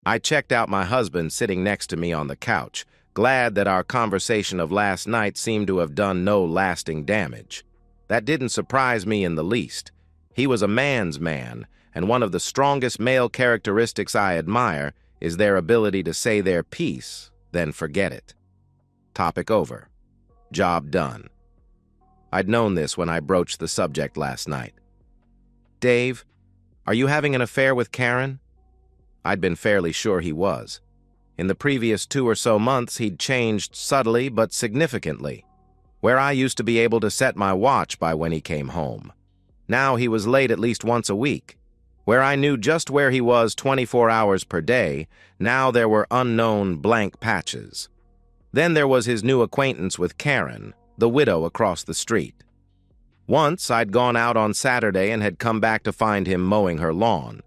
I checked out my husband sitting next to me on the couch, glad that our conversation of last night seemed to have done no lasting damage. That didn't surprise me in the least. He was a man's man, and one of the strongest male characteristics I admire is their ability to say their piece, then forget it. Topic over. Job done. I'd known this when I broached the subject last night. "Dave, are you having an affair with Karen?" I'd been fairly sure he was. In the previous 2 or so months, he'd changed subtly but significantly. Where I used to be able to set my watch by when he came home, now he was late at least once a week. Where I knew just where he was 24 hours per day, now there were unknown blank patches. Then there was his new acquaintance with Karen, the widow across the street. Once I'd gone out on Saturday and had come back to find him mowing her lawn.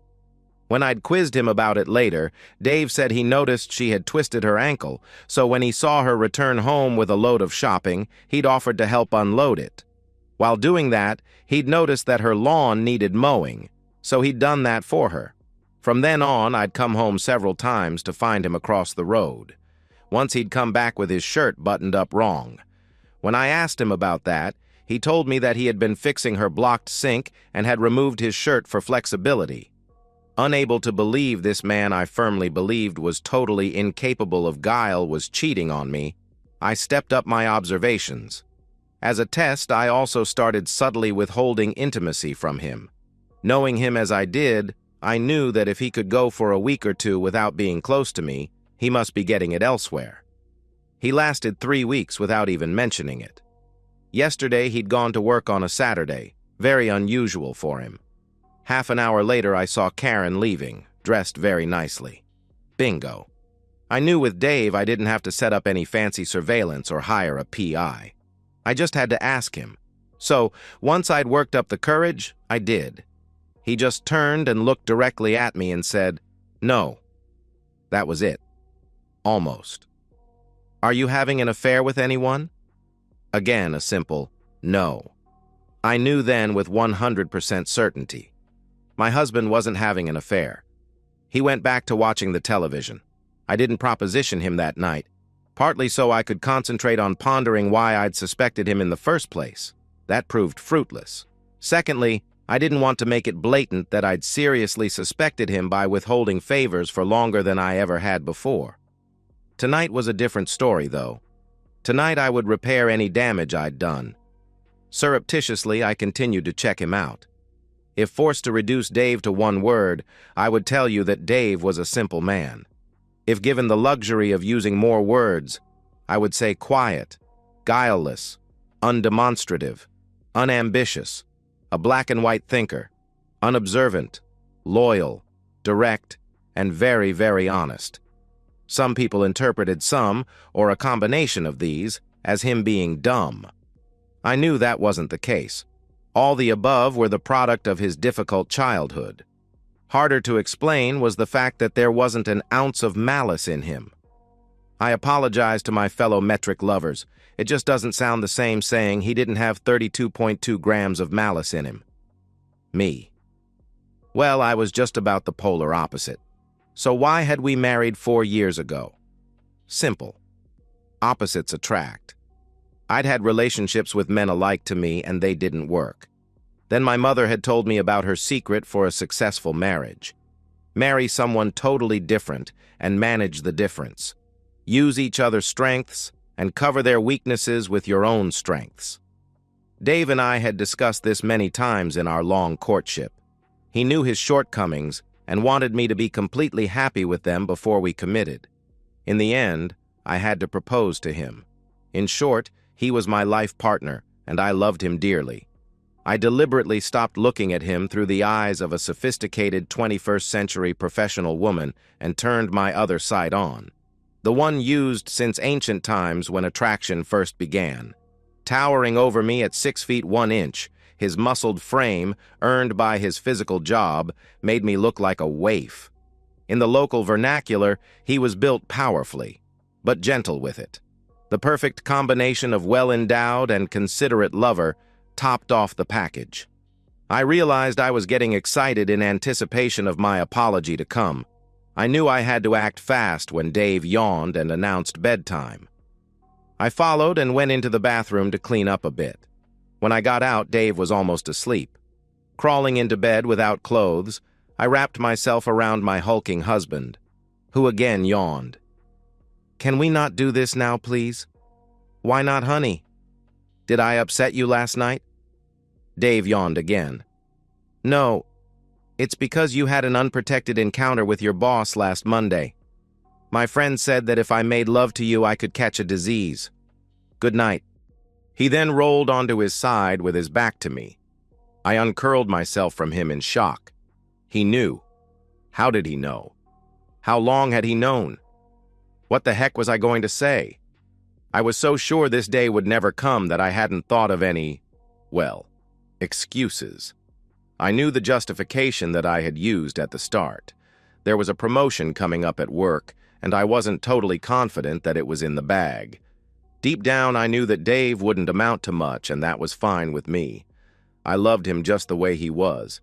When I'd quizzed him about it later, Dave said he noticed she had twisted her ankle, so when he saw her return home with a load of shopping, he'd offered to help unload it. While doing that, he'd noticed that her lawn needed mowing, so he'd done that for her. From then on, I'd come home several times to find him across the road. Once he'd come back with his shirt buttoned up wrong. When I asked him about that, he told me that he had been fixing her blocked sink and had removed his shirt for flexibility. Unable to believe this man I firmly believed was totally incapable of guile was cheating on me, I stepped up my observations. As a test, I also started subtly withholding intimacy from him. Knowing him as I did, I knew that if he could go for a week or two without being close to me, he must be getting it elsewhere. He lasted 3 weeks without even mentioning it. Yesterday, he'd gone to work on a Saturday, very unusual for him. Half an hour later, I saw Karen leaving, dressed very nicely. Bingo. I knew with Dave I didn't have to set up any fancy surveillance or hire a PI. I just had to ask him. So, once I'd worked up the courage, I did. He just turned and looked directly at me and said, "No." That was it. Almost. "Are you having an affair with anyone?" Again, a simple no. I knew then with 100% certainty. My husband wasn't having an affair. He went back to watching the television. I didn't proposition him that night, partly so I could concentrate on pondering why I'd suspected him in the first place. That proved fruitless. Secondly, I didn't want to make it blatant that I'd seriously suspected him by withholding favors for longer than I ever had before. Tonight was a different story, though. Tonight I would repair any damage I'd done. Surreptitiously, I continued to check him out. If forced to reduce Dave to one word, I would tell you that Dave was a simple man. If given the luxury of using more words, I would say quiet, guileless, undemonstrative, unambitious, a black and white thinker, unobservant, loyal, direct, and very, very honest. Some people interpreted some, or a combination of these, as him being dumb. I knew that wasn't the case. All the above were the product of his difficult childhood. Harder to explain was the fact that there wasn't an ounce of malice in him. I apologize to my fellow metric lovers. It just doesn't sound the same saying he didn't have 32.2 grams of malice in him. Me. Well, I was just about the polar opposite. So why had we married 4 years ago? Simple. Opposites attract. I'd had relationships with men alike to me, and they didn't work. Then my mother had told me about her secret for a successful marriage. Marry someone totally different and manage the difference. Use each other's strengths and cover their weaknesses with your own strengths. Dave and I had discussed this many times in our long courtship. He knew his shortcomings and wanted me to be completely happy with them before we committed. In the end, I had to propose to him. In short, he was my life partner, and I loved him dearly. I deliberately stopped looking at him through the eyes of a sophisticated 21st century professional woman and turned my other side on. The one used since ancient times when attraction first began. Towering over me at 6 feet 1 inch, his muscled frame, earned by his physical job, made me look like a waif. In the local vernacular, he was built powerfully, but gentle with it. The perfect combination of well-endowed and considerate lover topped off the package. I realized I was getting excited in anticipation of my apology to come. I knew I had to act fast when Dave yawned and announced bedtime. I followed and went into the bathroom to clean up a bit. When I got out, Dave was almost asleep. Crawling into bed without clothes, I wrapped myself around my hulking husband, who again yawned. "Can we not do this now, please?" "Why not, honey? Did I upset you last night?" Dave yawned again. "No, it's because you had an unprotected encounter with your boss last Monday. My friend said that if I made love to you, I could catch a disease. Good night." He then rolled onto his side with his back to me. I uncurled myself from him in shock. He knew. How did he know? How long had he known? What the heck was I going to say? I was so sure this day would never come that I hadn't thought of any, well, excuses. I knew the justification that I had used at the start. There was a promotion coming up at work, and I wasn't totally confident that it was in the bag. Deep down, I knew that Dave wouldn't amount to much, and that was fine with me. I loved him just the way he was.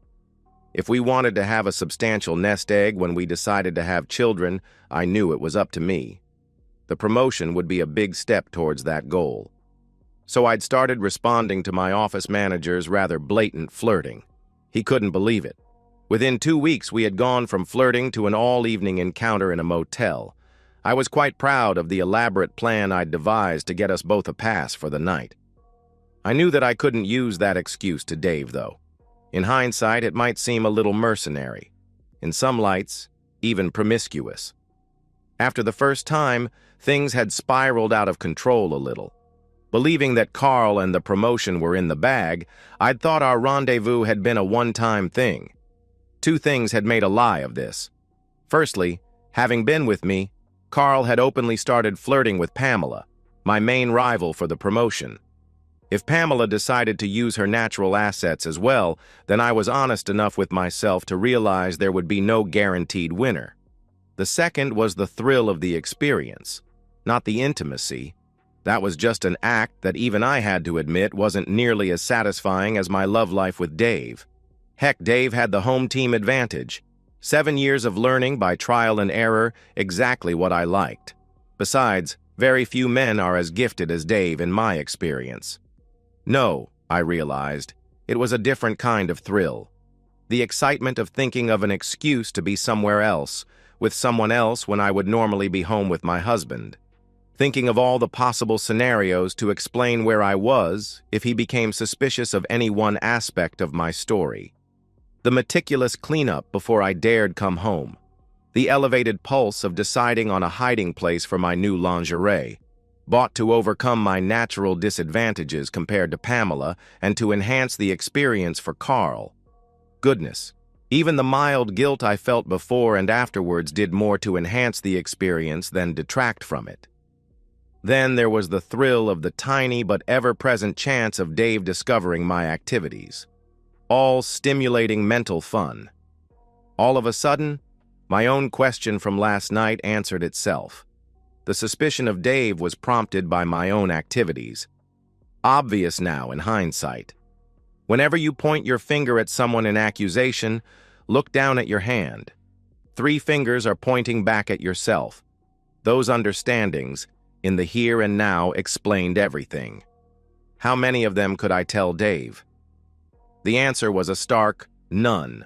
If we wanted to have a substantial nest egg when we decided to have children, I knew it was up to me. The promotion would be a big step towards that goal. So I'd started responding to my office manager's rather blatant flirting. He couldn't believe it. Within 2 weeks, we had gone from flirting to an all-evening encounter in a motel. I was quite proud of the elaborate plan I'd devised to get us both a pass for the night. I knew that I couldn't use that excuse to Dave, though. In hindsight, it might seem a little mercenary. In some lights, even promiscuous. After the first time, things had spiraled out of control a little. Believing that Carl and the promotion were in the bag, I'd thought our rendezvous had been a one-time thing. 2 things had made a lie of this. Firstly, having been with me, Carl had openly started flirting with Pamela, my main rival for the promotion. If Pamela decided to use her natural assets as well, then I was honest enough with myself to realize there would be no guaranteed winner. The second was the thrill of the experience, not the intimacy. That was just an act that even I had to admit wasn't nearly as satisfying as my love life with Dave. Heck, Dave had the home team advantage. 7 years of learning by trial and error, exactly what I liked. Besides, very few men are as gifted as Dave in my experience. No, I realized, it was a different kind of thrill. The excitement of thinking of an excuse to be somewhere else, with someone else when I would normally be home with my husband. Thinking of all the possible scenarios to explain where I was if he became suspicious of any one aspect of my story. The meticulous cleanup before I dared come home. The elevated pulse of deciding on a hiding place for my new lingerie, bought to overcome my natural disadvantages compared to Pamela and to enhance the experience for Carl. Goodness, even the mild guilt I felt before and afterwards did more to enhance the experience than detract from it. Then there was the thrill of the tiny but ever-present chance of Dave discovering my activities. All stimulating mental fun. All of a sudden, my own question from last night answered itself. The suspicion of Dave was prompted by my own activities. Obvious now in hindsight. Whenever you point your finger at someone in accusation, look down at your hand. 3 fingers are pointing back at yourself. Those understandings, in the here and now, explained everything. How many of them could I tell Dave? The answer was a stark none.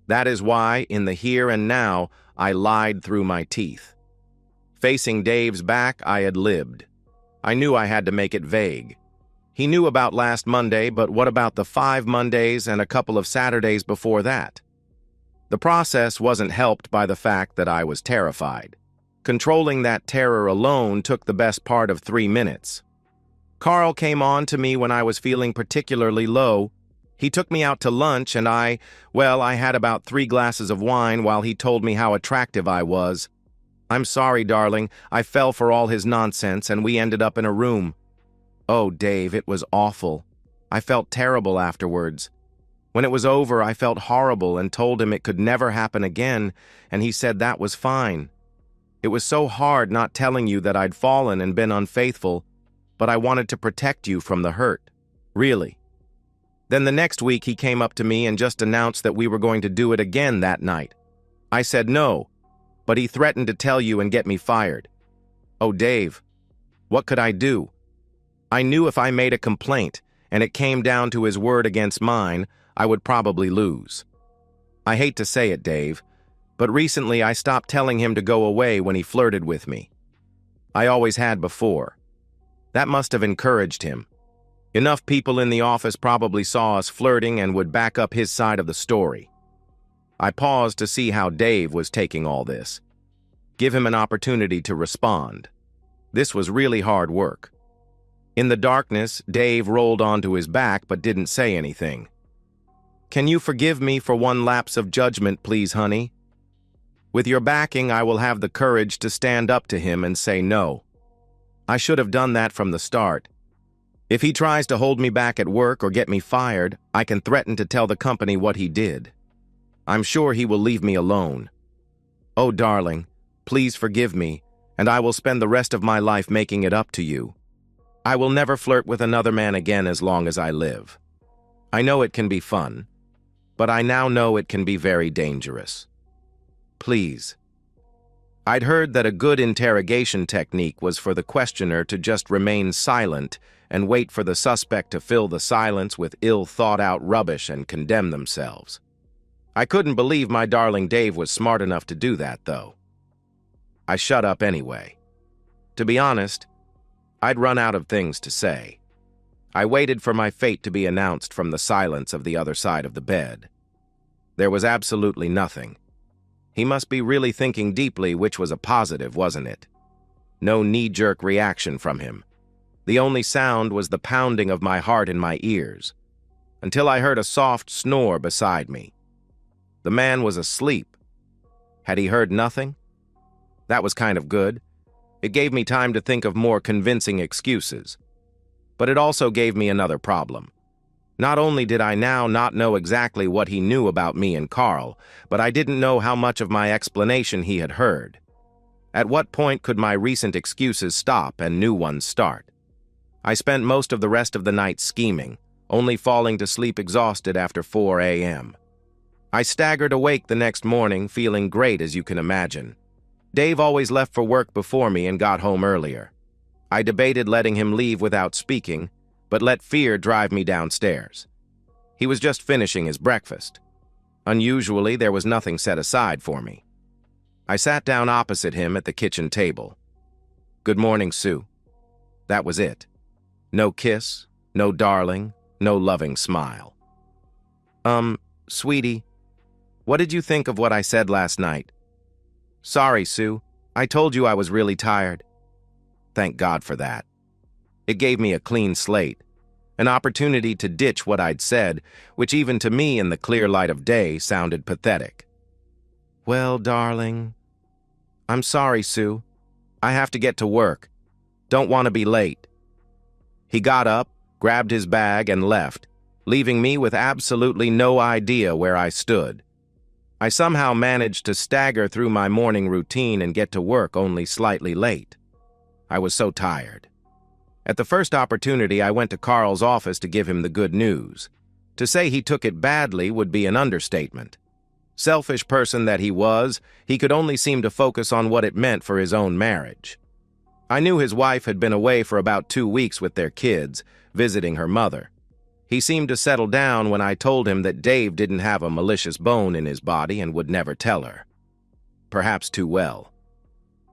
That is why, in the here and now, I lied through my teeth. Facing Dave's back, I had lived. I knew I had to make it vague. He knew about last Monday, but what about the 5 Mondays and a couple of Saturdays before that? The process wasn't helped by the fact that I was terrified. Controlling that terror alone took the best part of 3 minutes. Carl came on to me when I was feeling particularly low. He took me out to lunch and I had about 3 glasses of wine while he told me how attractive I was. I'm sorry, darling, I fell for all his nonsense and we ended up in a room. Oh, Dave, it was awful. I felt terrible afterwards. When it was over, I felt horrible and told him it could never happen again, and he said that was fine. It was so hard not telling you that I'd fallen and been unfaithful, but I wanted to protect you from the hurt. Really. Then the next week he came up to me and just announced that we were going to do it again that night. I said no, but he threatened to tell you and get me fired. Oh, Dave, what could I do? I knew if I made a complaint and it came down to his word against mine, I would probably lose. I hate to say it, Dave, but recently I stopped telling him to go away when he flirted with me. I always had before. That must have encouraged him. Enough people in the office probably saw us flirting and would back up his side of the story. I paused to see how Dave was taking all this. Give him an opportunity to respond. This was really hard work. In the darkness, Dave rolled onto his back but didn't say anything. Can you forgive me for one lapse of judgment, please, honey? With your backing, I will have the courage to stand up to him and say no. I should have done that from the start. If he tries to hold me back at work or get me fired, I can threaten to tell the company what he did. I'm sure he will leave me alone. Oh, darling, please forgive me, and I will spend the rest of my life making it up to you. I will never flirt with another man again as long as I live. I know it can be fun, but I now know it can be very dangerous. Please. I'd heard that a good interrogation technique was for the questioner to just remain silent and wait for the suspect to fill the silence with ill-thought-out rubbish and condemn themselves. I couldn't believe my darling Dave was smart enough to do that, though. I shut up anyway. To be honest, I'd run out of things to say. I waited for my fate to be announced from the silence of the other side of the bed. There was absolutely nothing. He must be really thinking deeply, which was a positive, wasn't it? No knee-jerk reaction from him. The only sound was the pounding of my heart in my ears, until I heard a soft snore beside me. The man was asleep. Had he heard nothing? That was kind of good. It gave me time to think of more convincing excuses. But it also gave me another problem. Not only did I now not know exactly what he knew about me and Carl, but I didn't know how much of my explanation he had heard. At what point could my recent excuses stop and new ones start? I spent most of the rest of the night scheming, only falling to sleep exhausted after 4 a.m. I staggered awake the next morning, feeling great as you can imagine. Dave always left for work before me and got home earlier. I debated letting him leave without speaking, but let fear drive me downstairs. He was just finishing his breakfast. Unusually, there was nothing set aside for me. I sat down opposite him at the kitchen table. Good morning, Sue. That was it. No kiss, no darling, no loving smile. Sweetie, what did you think of what I said last night? Sorry, Sue. I told you I was really tired. Thank God for that. It gave me a clean slate, an opportunity to ditch what I'd said, which even to me in the clear light of day sounded pathetic. Well, darling, I'm sorry, Sue. I have to get to work. Don't want to be late. He got up, grabbed his bag, and left, leaving me with absolutely no idea where I stood. I somehow managed to stagger through my morning routine and get to work only slightly late. I was so tired. At the first opportunity, I went to Carl's office to give him the good news. To say he took it badly would be an understatement. Selfish person that he was, he could only seem to focus on what it meant for his own marriage. I knew his wife had been away for about 2 weeks with their kids, visiting her mother. He seemed to settle down when I told him that Dave didn't have a malicious bone in his body and would never tell her. Perhaps too well.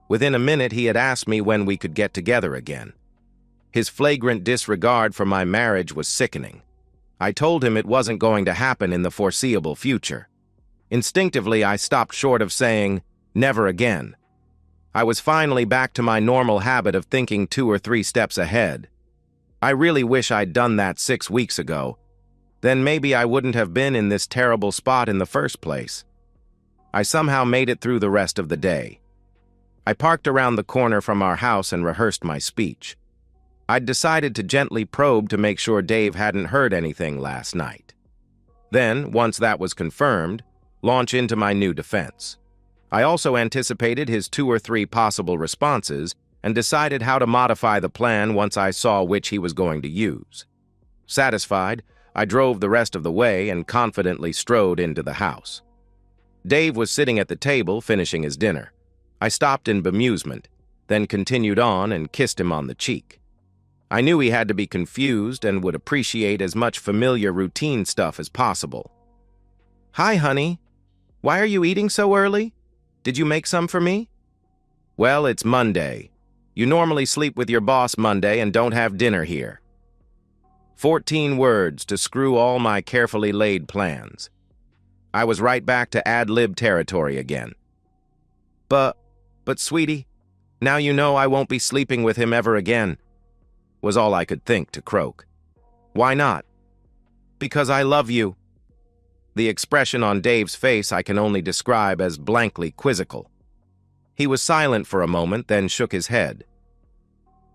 Within a minute, he had asked me when we could get together again. His flagrant disregard for my marriage was sickening. I told him it wasn't going to happen in the foreseeable future. Instinctively, I stopped short of saying, never again. I was finally back to my normal habit of thinking 2 or 3 steps ahead. I really wish I'd done that 6 weeks ago. Then maybe I wouldn't have been in this terrible spot in the first place. I somehow made it through the rest of the day. I parked around the corner from our house and rehearsed my speech. I'd decided to gently probe to make sure Dave hadn't heard anything last night. Then, once that was confirmed, launch into my new defense. I also anticipated his 2 or 3 possible responses and decided how to modify the plan once I saw which he was going to use. Satisfied, I drove the rest of the way and confidently strode into the house. Dave was sitting at the table finishing his dinner. I stopped in bemusement, then continued on and kissed him on the cheek. I knew he had to be confused and would appreciate as much familiar routine stuff as possible. "Hi, honey. Why are you eating so early? Did you make some for me?" "Well, it's Monday. You normally sleep with your boss Monday and don't have dinner here." 14 words to screw all my carefully laid plans. I was right back to ad-lib territory again. But sweetie, now you know I won't be sleeping with him ever again," was all I could think to croak. "Why not?" "Because I love you." The expression on Dave's face I can only describe as blankly quizzical. He was silent for a moment, then shook his head.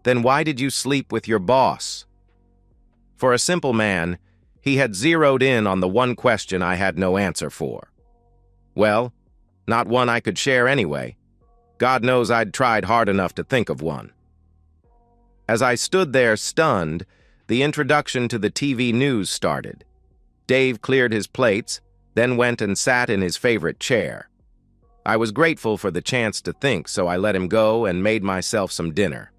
"Then why did you sleep with your boss?" For a simple man, he had zeroed in on the one question I had no answer for. Well, not one I could share anyway. God knows I'd tried hard enough to think of one. As I stood there stunned, the introduction to the TV news started. Dave cleared his plates, then went and sat in his favorite chair. I was grateful for the chance to think, so I let him go and made myself some dinner.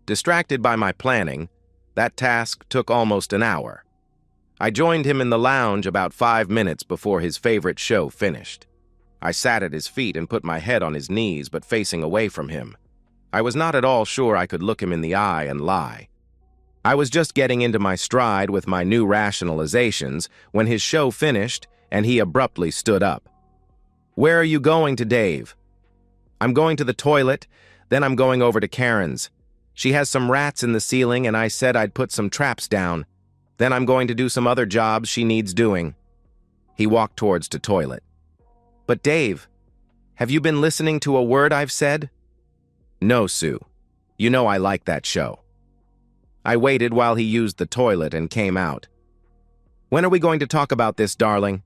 Distracted by my planning, that task took almost an hour. I joined him in the lounge about 5 minutes before his favorite show finished. I sat at his feet and put my head on his knees, but facing away from him. I was not at all sure I could look him in the eye and lie. I was just getting into my stride with my new rationalizations when his show finished and he abruptly stood up. "Where are you going to, Dave?" "I'm going to the toilet, then I'm going over to Karen's. She has some rats in the ceiling and I said I'd put some traps down. Then I'm going to do some other jobs she needs doing." He walked towards the toilet. "But Dave, have you been listening to a word I've said?" "No, Sue. You know I like that show." I waited while he used the toilet and came out. "When are we going to talk about this, darling?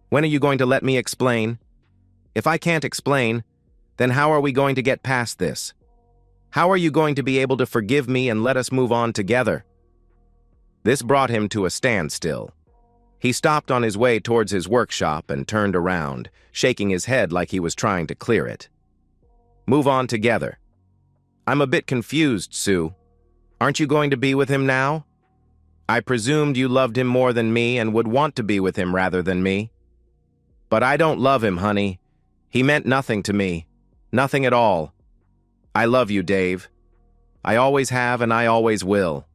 When are you going to let me explain? If I can't explain, then how are we going to get past this? How are you going to be able to forgive me and let us move on together?" This brought him to a standstill. He stopped on his way towards his workshop and turned around, shaking his head like he was trying to clear it. "Move on together." "I'm a bit confused, Sue. Aren't you going to be with him now? I presumed you loved him more than me and would want to be with him rather than me." "But I don't love him, honey. He meant nothing to me. Nothing at all. I love you, Dave. I always have and I always will."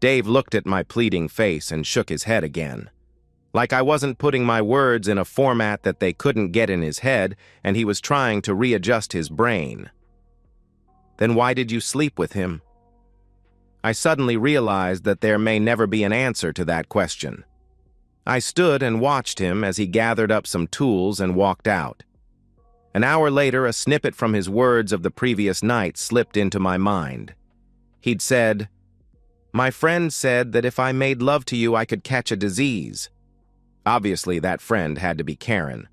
Dave looked at my pleading face and shook his head again. Like I wasn't putting my words in a format that they couldn't get in his head, and he was trying to readjust his brain. "Then why did you sleep with him?" I suddenly realized that there may never be an answer to that question. I stood and watched him as he gathered up some tools and walked out. An hour later, a snippet from his words of the previous night slipped into my mind. He'd said, "My friend said that if I made love to you, I could catch a disease." Obviously, that friend had to be Karen.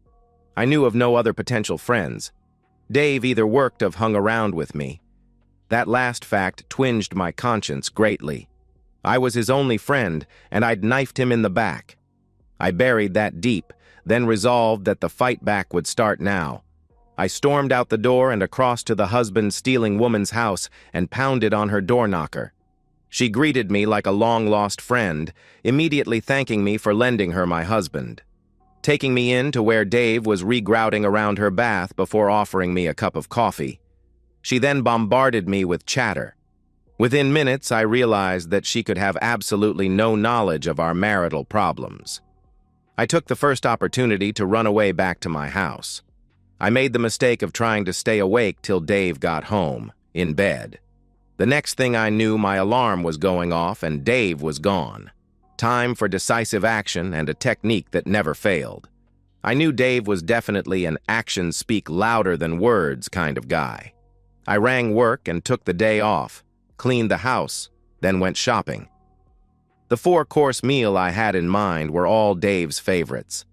I knew of no other potential friends. Dave either worked or hung around with me. That last fact twinged my conscience greatly. I was his only friend, and I'd knifed him in the back. I buried that deep, then resolved that the fight back would start now. I stormed out the door and across to the husband-stealing woman's house and pounded on her door knocker. She greeted me like a long-lost friend, immediately thanking me for lending her my husband. Taking me in to where Dave was regrouting around her bath before offering me a cup of coffee. She then bombarded me with chatter. Within minutes, I realized that she could have absolutely no knowledge of our marital problems. I took the first opportunity to run away back to my house. I made the mistake of trying to stay awake till Dave got home, in bed. The next thing I knew, my alarm was going off and Dave was gone. Time for decisive action and a technique that never failed. I knew Dave was definitely an actions speak louder than words kind of guy. I rang work and took the day off, cleaned the house, then went shopping. The 4-course meal I had in mind were all Dave's favorites.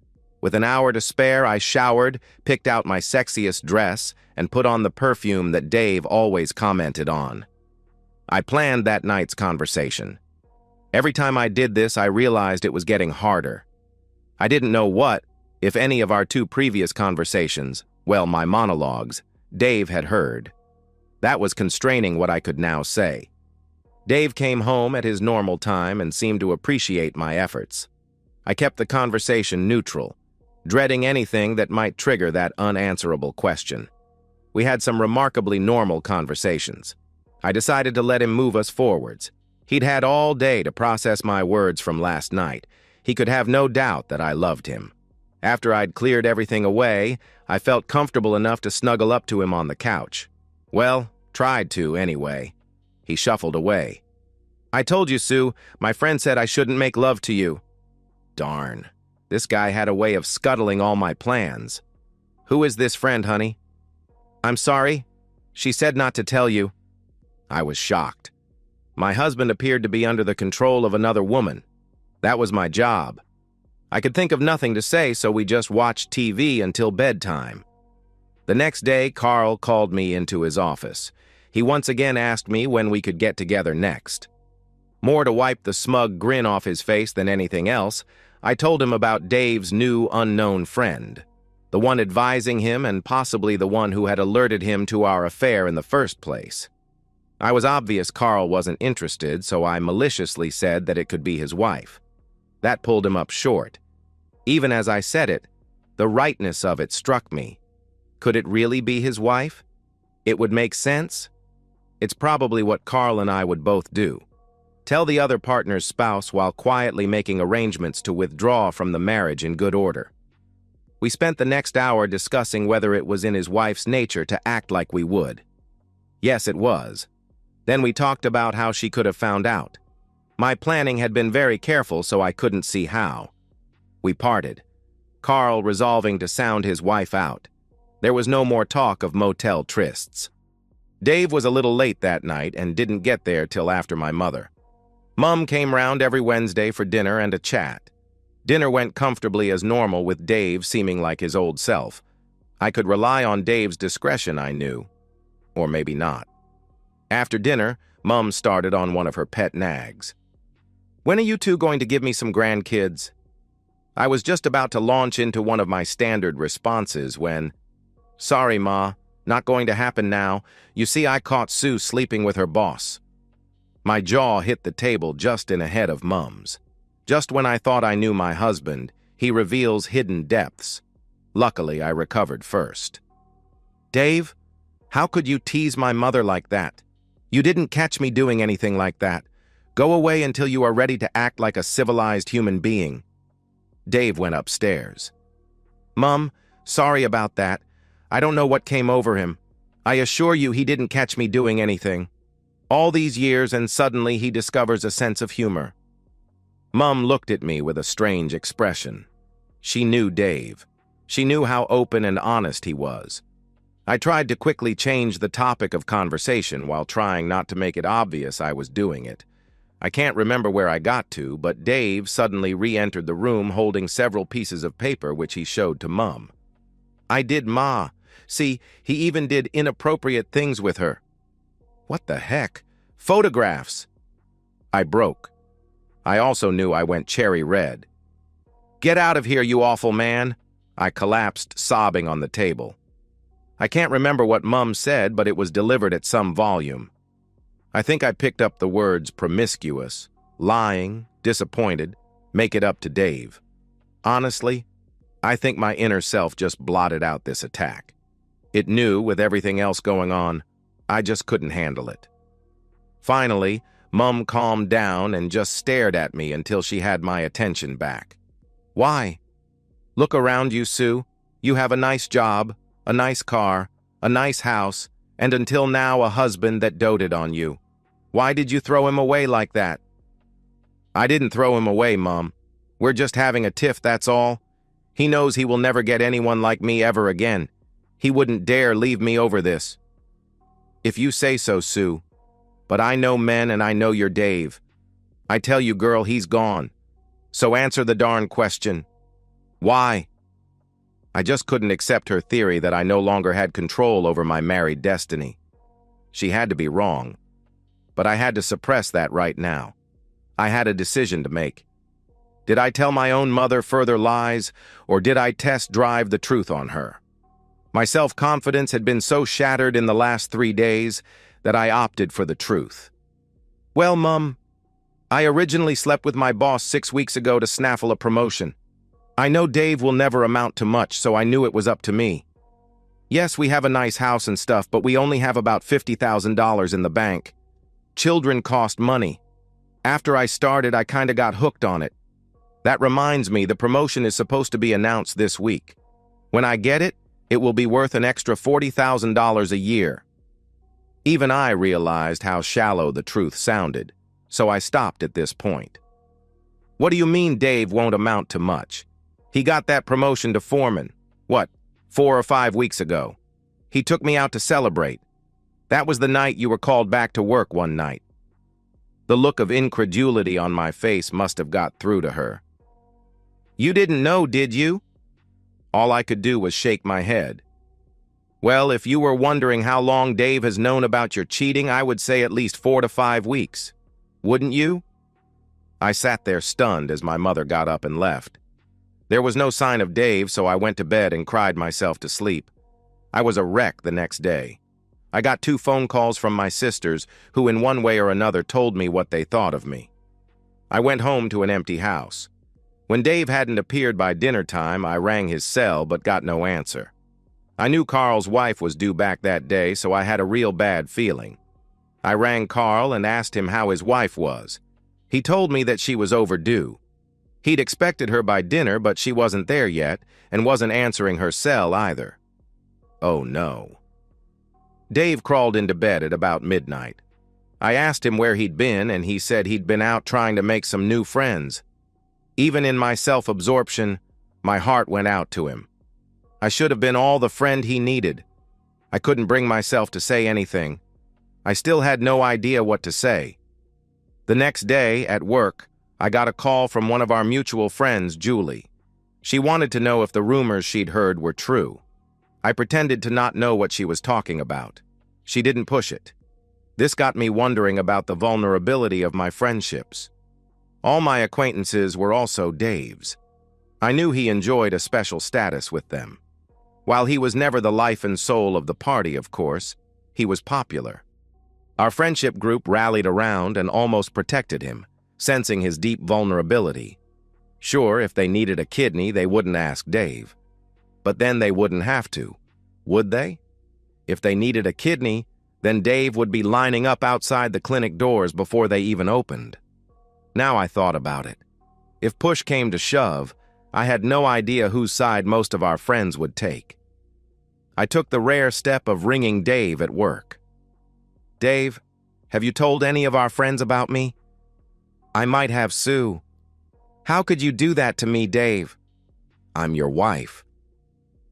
With an hour to spare, I showered, picked out my sexiest dress, and put on the perfume that Dave always commented on. I planned that night's conversation. Every time I did this, I realized it was getting harder. I didn't know what, if any of our 2 previous conversations, Well, my monologues, Dave had heard. That was constraining what I could now say. Dave came home at his normal time and seemed to appreciate my efforts. I kept the conversation neutral, dreading anything that might trigger that unanswerable question. We had some remarkably normal conversations. I decided to let him move us forwards. He'd had all day to process my words from last night. He could have no doubt that I loved him. After I'd cleared everything away, I felt comfortable enough to snuggle up to him on the couch. Well, tried to anyway. He shuffled away. "I told you, Sue, my friend said I shouldn't make love to you." Darn. This guy had a way of scuttling all my plans. "Who is this friend, honey?" "I'm sorry. She said not to tell you." I was shocked. My husband appeared to be under the control of another woman. That was my job. I could think of nothing to say, so we just watched TV until bedtime. The next day, Carl called me into his office. He once again asked me when we could get together next. More to wipe the smug grin off his face than anything else, I told him about Dave's new unknown friend, the one advising him and possibly the one who had alerted him to our affair in the first place. I was obvious Carl wasn't interested, so I maliciously said that it could be his wife. That pulled him up short. Even as I said it, the rightness of it struck me. Could it really be his wife? It would make sense. It's probably what Carl and I would both do. Tell the other partner's spouse while quietly making arrangements to withdraw from the marriage in good order. We spent the next hour discussing whether it was in his wife's nature to act like we would. Yes, it was. Then we talked about how she could have found out. My planning had been very careful, so I couldn't see how. We parted, Carl resolving to sound his wife out. There was no more talk of motel trysts. Dave was a little late that night and didn't get there till after my mother. Mum came round every Wednesday for dinner and a chat. Dinner went comfortably as normal, with Dave seeming like his old self. I could rely on Dave's discretion, I knew. Or maybe not. After dinner, Mum started on one of her pet nags. "When are you two going to give me some grandkids?" I was just about to launch into one of my standard responses when, "Sorry, Ma, not going to happen now. You see, I caught Sue sleeping with her boss." My jaw hit the table just in ahead of Mum's. Just when I thought I knew my husband, he reveals hidden depths. Luckily, I recovered first. "Dave, how could you tease my mother like that? You didn't catch me doing anything like that. Go away until you are ready to act like a civilized human being." Dave went upstairs. "Mum, sorry about that. I don't know what came over him. I assure you he didn't catch me doing anything. All these years and suddenly he discovers a sense of humor." Mum looked at me with a strange expression. She knew Dave. She knew how open and honest he was. I tried to quickly change the topic of conversation while trying not to make it obvious I was doing it. I can't remember where I got to, but Dave suddenly re-entered the room holding several pieces of paper which he showed to Mum. "I did, Ma. See, he even did inappropriate things with her." "What the heck? Photographs!" I broke. I also knew I went cherry red. "Get out of here, you awful man!" I collapsed, sobbing on the table. I can't remember what Mum said, but it was delivered at some volume. I think I picked up the words promiscuous, lying, disappointed, make it up to Dave. Honestly, I think my inner self just blotted out this attack. It knew, with everything else going on, I just couldn't handle it. Finally, Mum calmed down and just stared at me until she had my attention back. "Why? Look around you, Sue. You have a nice job, a nice car, a nice house, and until now a husband that doted on you. Why did you throw him away like that?" "I didn't throw him away, Mum. We're just having a tiff, that's all. He knows he will never get anyone like me ever again. He wouldn't dare leave me over this." "If you say so, Sue. But I know men and I know your Dave. I tell you, girl, he's gone. So answer the darn question. Why?" I just couldn't accept her theory that I no longer had control over my married destiny. She had to be wrong. But I had to suppress that right now. I had a decision to make. Did I tell my own mother further lies, or did I test drive the truth on her? My self-confidence had been so shattered in the last 3 days that I opted for the truth. Well, Mum, I originally slept with my boss 6 weeks ago to snaffle a promotion. I know Dave will never amount to much, so I knew it was up to me. Yes, we have a nice house and stuff, but we only have about $50,000 in the bank. Children cost money. After I started, I kinda got hooked on it. That reminds me, the promotion is supposed to be announced this week. When I get it, it will be worth an extra $40,000 a year. Even I realized how shallow the truth sounded, so I stopped at this point. What do you mean Dave won't amount to much? He got that promotion to foreman, 4 or 5 weeks ago. He took me out to celebrate. That was the night you were called back to work one night. The look of incredulity on my face must have got through to her. You didn't know, did you? All I could do was shake my head. Well, if you were wondering how long Dave has known about your cheating, I would say at least 4 to 5 weeks. Wouldn't you? I sat there stunned as my mother got up and left. There was no sign of Dave, so I went to bed and cried myself to sleep. I was a wreck the next day. I got 2 phone calls from my sisters, who in one way or another told me what they thought of me. I went home to an empty house. When Dave hadn't appeared by dinner time, I rang his cell but got no answer. I knew Carl's wife was due back that day, so I had a real bad feeling. I rang Carl and asked him how his wife was. He told me that she was overdue. He'd expected her by dinner, but she wasn't there yet, and wasn't answering her cell either. Oh no. Dave crawled into bed at about midnight. I asked him where he'd been, and he said he'd been out trying to make some new friends. Even in my self-absorption, my heart went out to him. I should have been all the friend he needed. I couldn't bring myself to say anything. I still had no idea what to say. The next day, at work, I got a call from one of our mutual friends, Julie. She wanted to know if the rumors she'd heard were true. I pretended to not know what she was talking about. She didn't push it. This got me wondering about the vulnerability of my friendships. All my acquaintances were also Dave's. I knew he enjoyed a special status with them. While he was never the life and soul of the party, of course, he was popular. Our friendship group rallied around and almost protected him, sensing his deep vulnerability. Sure, if they needed a kidney, they wouldn't ask Dave. But then they wouldn't have to, would they? If they needed a kidney, then Dave would be lining up outside the clinic doors before they even opened. Now I thought about it. If push came to shove, I had no idea whose side most of our friends would take. I took the rare step of ringing Dave at work. Dave, have you told any of our friends about me? I might have, Sue. How could you do that to me, Dave? I'm your wife.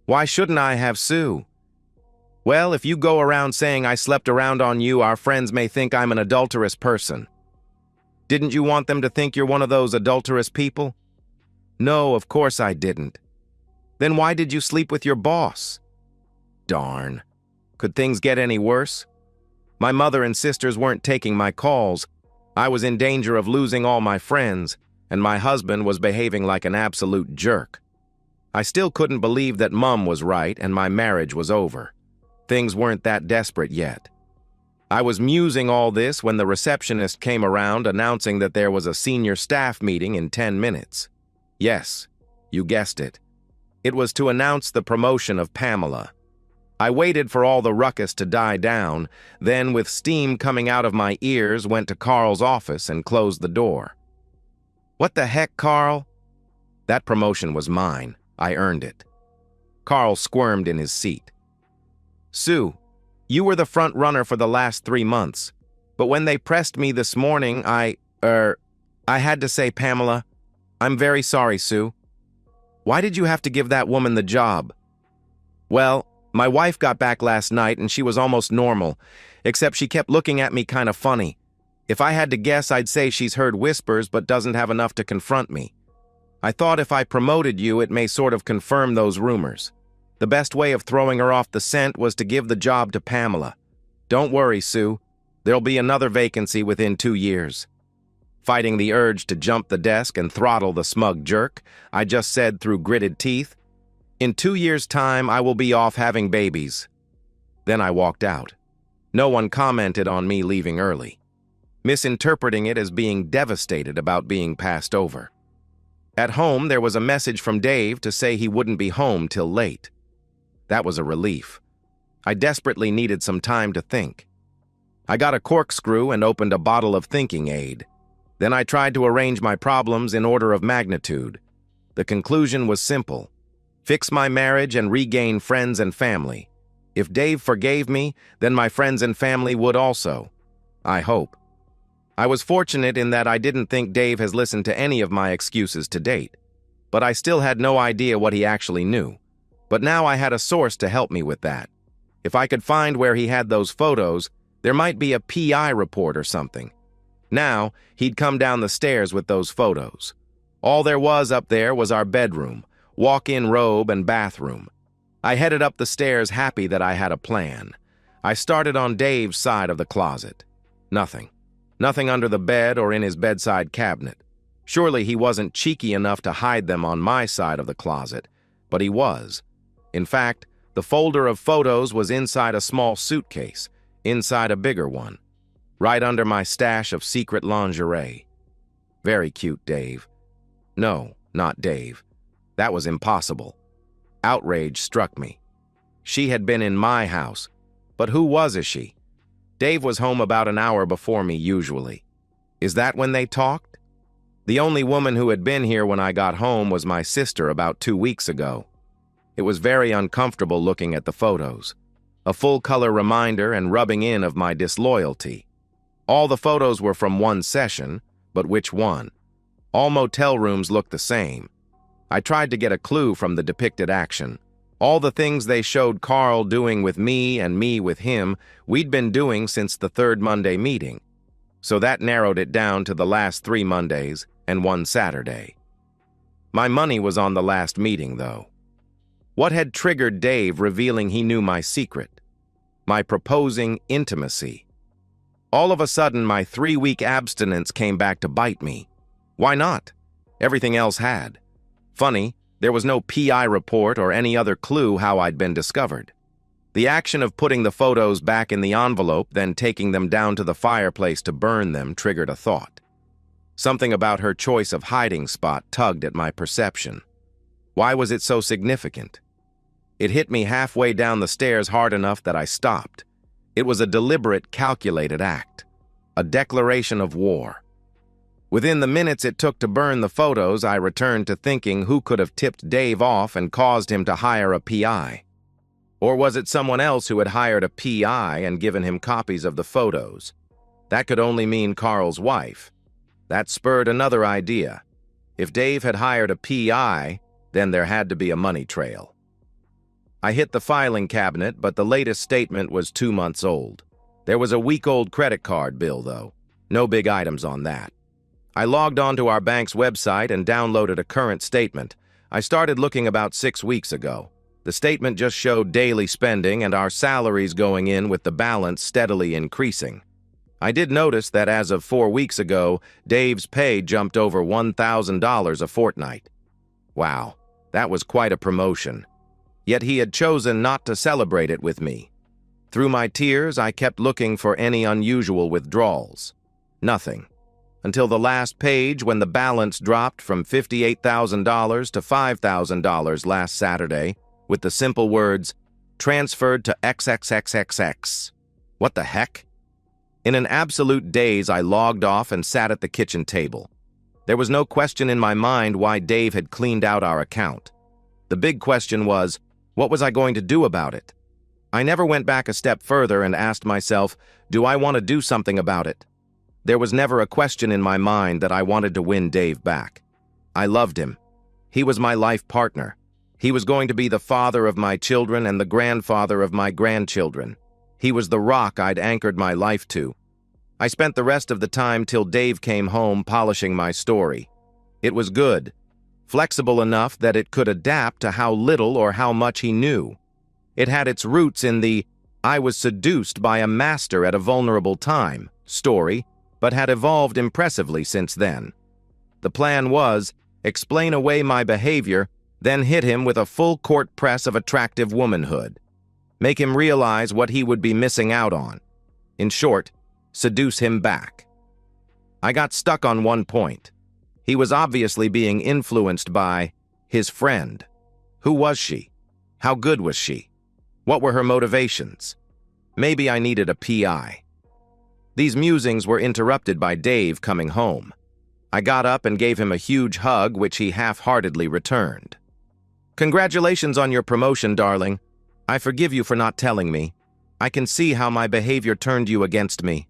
Why shouldn't I have, Sue? Well, if you go around saying I slept around on you, our friends may think I'm an adulterous person. Didn't you want them to think you're one of those adulterous people? No, of course I didn't. Then why did you sleep with your boss? Darn. Could things get any worse? My mother and sisters weren't taking my calls. I was in danger of losing all my friends, and my husband was behaving like an absolute jerk. I still couldn't believe that Mum was right and my marriage was over. Things weren't that desperate yet. I was musing all this when the receptionist came around announcing that there was a senior staff meeting in 10 minutes. Yes, you guessed it. It was to announce the promotion of Pamela. I waited for all the ruckus to die down, then with steam coming out of my ears went to Carl's office and closed the door. What the heck, Carl? That promotion was mine. I earned it. Carl squirmed in his seat. Sue, you were the front runner for the last 3 months, but when they pressed me this morning, I had to say, Pamela, I'm very sorry, Sue. Why did you have to give that woman the job? Well, my wife got back last night and she was almost normal, except she kept looking at me kind of funny. If I had to guess, I'd say she's heard whispers but doesn't have enough to confront me. I thought if I promoted you, it may sort of confirm those rumors. The best way of throwing her off the scent was to give the job to Pamela. Don't worry, Sue. There'll be another vacancy within 2 years. Fighting the urge to jump the desk and throttle the smug jerk, I just said through gritted teeth, In 2 years' time, I will be off having babies. Then I walked out. No one commented on me leaving early, misinterpreting it as being devastated about being passed over. At home, there was a message from Dave to say he wouldn't be home till late. That was a relief. I desperately needed some time to think. I got a corkscrew and opened a bottle of thinking aid. Then I tried to arrange my problems in order of magnitude. The conclusion was simple: fix my marriage and regain friends and family. If Dave forgave me, then my friends and family would also. I hope. I was fortunate in that I didn't think Dave has listened to any of my excuses to date, but I still had no idea what he actually knew. But now I had a source to help me with that. If I could find where he had those photos, there might be a PI report or something. Now, he'd come down the stairs with those photos. All there was up there was our bedroom, walk-in robe, and bathroom. I headed up the stairs happy that I had a plan. I started on Dave's side of the closet. Nothing. Nothing under the bed or in his bedside cabinet. Surely he wasn't cheeky enough to hide them on my side of the closet, but he was. In fact, the folder of photos was inside a small suitcase, inside a bigger one, right under my stash of secret lingerie. Very cute, Dave. No, not Dave. That was impossible. Outrage struck me. She had been in my house, but who was she? Dave was home about an hour before me usually. Is that when they talked? The only woman who had been here when I got home was my sister about 2 weeks ago. It was very uncomfortable looking at the photos. A full-color reminder and rubbing in of my disloyalty. All the photos were from one session, but which one? All motel rooms looked the same. I tried to get a clue from the depicted action. All the things they showed Carl doing with me and me with him, we'd been doing since the third Monday meeting. So that narrowed it down to the last 3 Mondays and 1 Saturday. My money was on the last meeting, though. What had triggered Dave revealing he knew my secret? My proposing intimacy. All of a sudden, my 3-week abstinence came back to bite me. Why not? Everything else had. Funny, there was no PI report or any other clue how I'd been discovered. The action of putting the photos back in the envelope, then taking them down to the fireplace to burn them, triggered a thought. Something about her choice of hiding spot tugged at my perception. Why was it so significant? It hit me halfway down the stairs hard enough that I stopped. It was a deliberate, calculated act. A declaration of war. Within the minutes it took to burn the photos, I returned to thinking who could have tipped Dave off and caused him to hire a PI. Or was it someone else who had hired a PI and given him copies of the photos? That could only mean Carl's wife. That spurred another idea. If Dave had hired a PI, then there had to be a money trail. I hit the filing cabinet, but the latest statement was 2 months old. There was a week-old credit card bill, though. No big items on that. I logged onto our bank's website and downloaded a current statement. I started looking about 6 weeks ago. The statement just showed daily spending and our salaries going in with the balance steadily increasing. I did notice that as of 4 weeks ago, Dave's pay jumped over $1,000 a fortnight. Wow, that was quite a promotion. Yet he had chosen not to celebrate it with me. Through my tears, I kept looking for any unusual withdrawals. Nothing. Until the last page when the balance dropped from $58,000 to $5,000 last Saturday with the simple words, "Transferred to XXXXX." What the heck? In an absolute daze, I logged off and sat at the kitchen table. There was no question in my mind why Dave had cleaned out our account. The big question was, what was I going to do about it? I never went back a step further and asked myself, do I want to do something about it? There was never a question in my mind that I wanted to win Dave back. I loved him. He was my life partner. He was going to be the father of my children and the grandfather of my grandchildren. He was the rock I'd anchored my life to. I spent the rest of the time till Dave came home polishing my story. It was good, flexible enough that it could adapt to how little or how much he knew. It had its roots in the "I was seduced by a master at a vulnerable time" story, but had evolved impressively since then. The plan was, explain away my behavior then hit him with a full court press of attractive womanhood. Make him realize what he would be missing out on. In short, seduce him back. I got stuck on one point. He was obviously being influenced by his friend. Who was she? How good was she? What were her motivations? Maybe I needed a PI. These musings were interrupted by Dave coming home. I got up and gave him a huge hug, which he half-heartedly returned. "Congratulations on your promotion, darling. I forgive you for not telling me. I can see how my behavior turned you against me."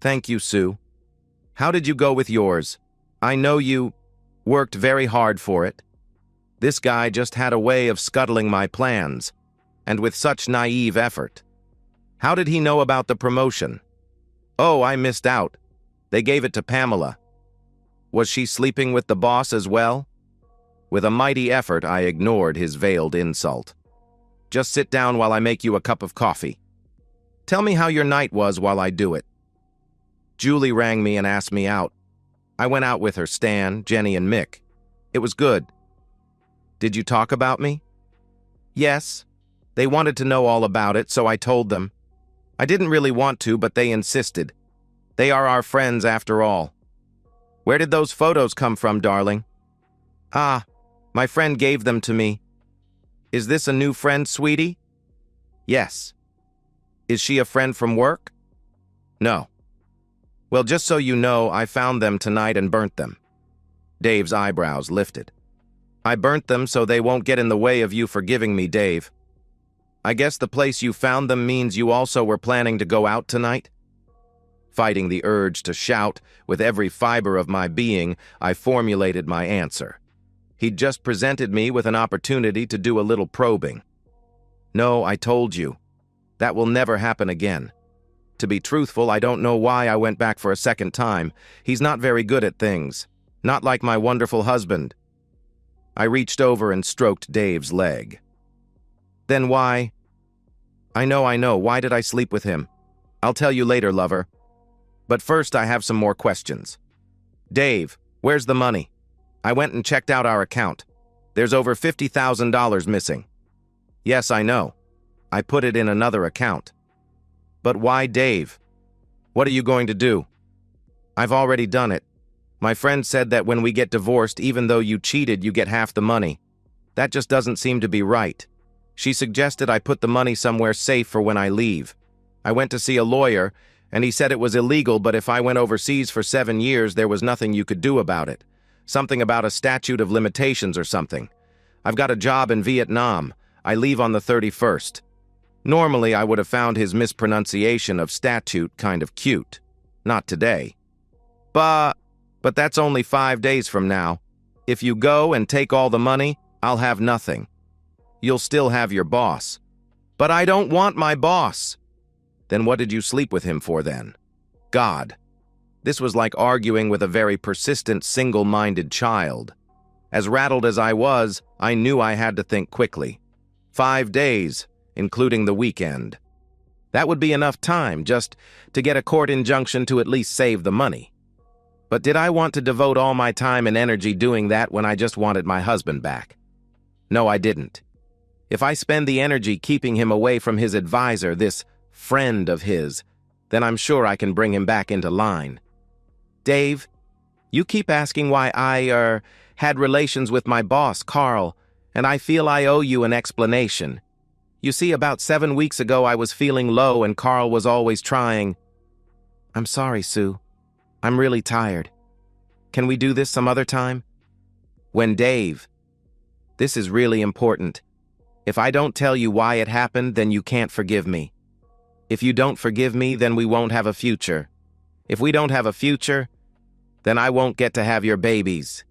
"Thank you, Sue. How did you go with yours? I know you worked very hard for it." This guy just had a way of scuttling my plans, and with such naive effort. How did he know about the promotion? "Oh, I missed out. They gave it to Pamela." Was she sleeping with the boss as well? With a mighty effort, I ignored his veiled insult. "Just sit down while I make you a cup of coffee. Tell me how your night was while I do it." Julie rang me and asked me out. I went out with her, Stan, Jenny, and Mick. It was good. "Did you talk about me?" "Yes. They wanted to know all about it, so I told them. I didn't really want to, but they insisted. They are our friends after all." "Where did those photos come from, darling?" "Ah, my friend gave them to me." "Is this a new friend, sweetie?" "Yes." "Is she a friend from work?" "No." "Well, just so you know, I found them tonight and burnt them." Dave's eyebrows lifted. "I burnt them so they won't get in the way of you forgiving me, Dave. I guess the place you found them means you also were planning to go out tonight?" Fighting the urge to shout with every fiber of my being, I formulated my answer. He'd just presented me with an opportunity to do a little probing. "No, I told you. That will never happen again. To be truthful, I don't know why I went back for a second time. He's not very good at things. Not like my wonderful husband." I reached over and stroked Dave's leg. "Then why?" I know. Why did I sleep with him? I'll tell you later, lover. But first, I have some more questions. Dave, where's the money? I went and checked out our account. There's over $50,000 missing. Yes, I know. I put it in another account. But why Dave? What are you going to do? I've already done it. My friend said that when we get divorced, even though you cheated, you get half the money. That just doesn't seem to be right. She suggested I put the money somewhere safe for when I leave. I went to see a lawyer, and he said it was illegal, but if I went overseas for 7 years, there was nothing you could do about it. Something about a statute of limitations or something. I've got a job in Vietnam. I leave on the 31st. Normally, I would have found his mispronunciation of statute kind of cute. Not today. But that's only 5 days from now. If you go and take all the money, I'll have nothing. You'll still have your boss. But I don't want my boss. Then what did you sleep with him for then? God. This was like arguing with a very persistent, single-minded child. As rattled as I was, I knew I had to think quickly. 5 days, including the weekend. That would be enough time just to get a court injunction to at least save the money. But did I want to devote all my time and energy doing that when I just wanted my husband back? No, I didn't. If I spend the energy keeping him away from his advisor, this friend of his, then I'm sure I can bring him back into line. Dave, you keep asking why I, had relations with my boss, Carl, and I feel I owe you an explanation. You see, about 7 weeks ago I was feeling low and Carl was always trying. I'm sorry, Sue. I'm really tired. Can we do this some other time? When Dave. This is really important. If I don't tell you why it happened, then you can't forgive me. If you don't forgive me, then we won't have a future. If we don't have a future, then I won't get to have your babies.